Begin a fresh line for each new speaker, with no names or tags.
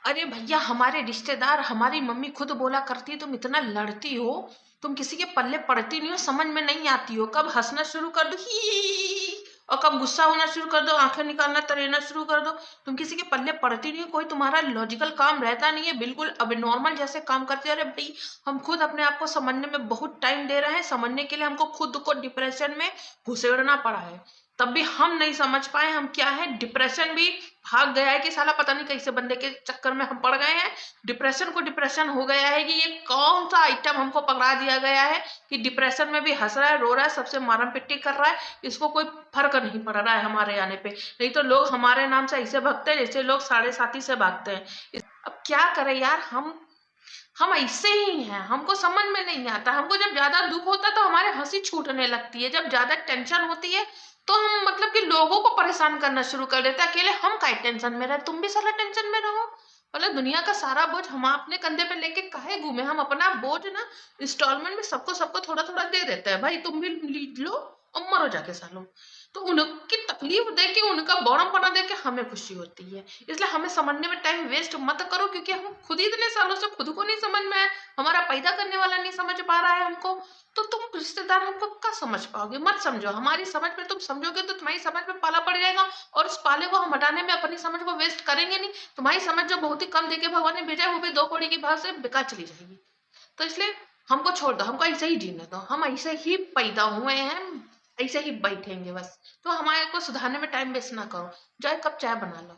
अरे भैया, हमारे रिश्तेदार, हमारी मम्मी खुद बोला करती है, तुम इतना लड़ती हो, तुम किसी के पल्ले पड़ती नहीं हो, समझ में नहीं आती हो, कब हंसना शुरू कर दो ही और कब गुस्सा होना शुरू कर दो, आंखें निकालना तरेना शुरू कर दो। तुम किसी के पल्ले पड़ती नहीं हो, कोई तुम्हारा लॉजिकल काम रहता नहीं है, बिल्कुल अब नॉर्मल जैसे काम करते हो। अरे भाई, हम खुद अपने आप को समझने में बहुत टाइम दे रहे हैं, समझने के लिए हमको खुद को डिप्रेशन में घुसेड़ना पड़ा है, तब भी हम नहीं समझ पाए हम क्या है। डिप्रेशन भी भाग गया है कि साला पता नहीं कैसे बंदे के चक्कर में हम पड़ गए हैं। डिप्रेशन को डिप्रेशन हो गया है कि ये कौन सा आइटम हमको पकड़ा दिया गया है कि डिप्रेशन में भी हंस रहा है, रो रहा है, सबसे मारम पिट्टी कर रहा है, इसको कोई फर्क नहीं पड़ रहा है हमारे आने पे। नहीं तो लोग हमारे नाम से ऐसे भागते हैं जैसे लोग साढ़े साथी से भागते हैं। अब क्या करें यार, हम ऐसे ही हैं, हमको समझ में नहीं आता। हमको जब ज्यादा दुख होता है तो हमारे हंसी छूटने लगती है, जब ज्यादा टेंशन होती है तो हम मतलब कि लोगों को परेशान करना शुरू कर देते हैं। अकेले हम काहे टेंशन में रहे, तुम भी साला टेंशन में रहो। मतलब दुनिया का सारा बोझ हम अपने कंधे पे लेके काहे घूमे, हम अपना बोझ ना इंस्टॉलमेंट में सबको सबको थोड़ा थोड़ा दे देते हैं। भाई तुम भी लो और मरो जाके सालो। तो उनकी तकलीफ देख के, उनका बौड़मपना देख के हमें खुशी होती है। इसलिए हमें समझने में टाइम वेस्ट मत करो, क्योंकि हम खुद ही इतने सालों से खुद को नहीं समझ में आए, हमारा पैदा करने वाला नहीं समझ पा रहा है हमको। तो तुम रिश्तेदार हमको क्या समझ पाओगे, मत समझो। हमारी समझ में तुम समझोगे तो तुम्हारी समझ में पाला पड़ जाएगा, और उस पाले को हम हटाने में अपनी समझ को वेस्ट करेंगे नहीं। तुम्हारी समझ जो बहुत ही कम देके भगवान ने भेजा है, वो भी दो कौड़ी की भाव से बेकार चली जाएगी। तो इसलिए हमको छोड़ दो, हमको ऐसे ही जीने दो, हम ऐसे ही पैदा हुए हैं, ऐसे ही बैठेंगे बस। तो हमारे को सुधारने में टाइम वेस्ट ना करो, चाहे कप चाय बना लो।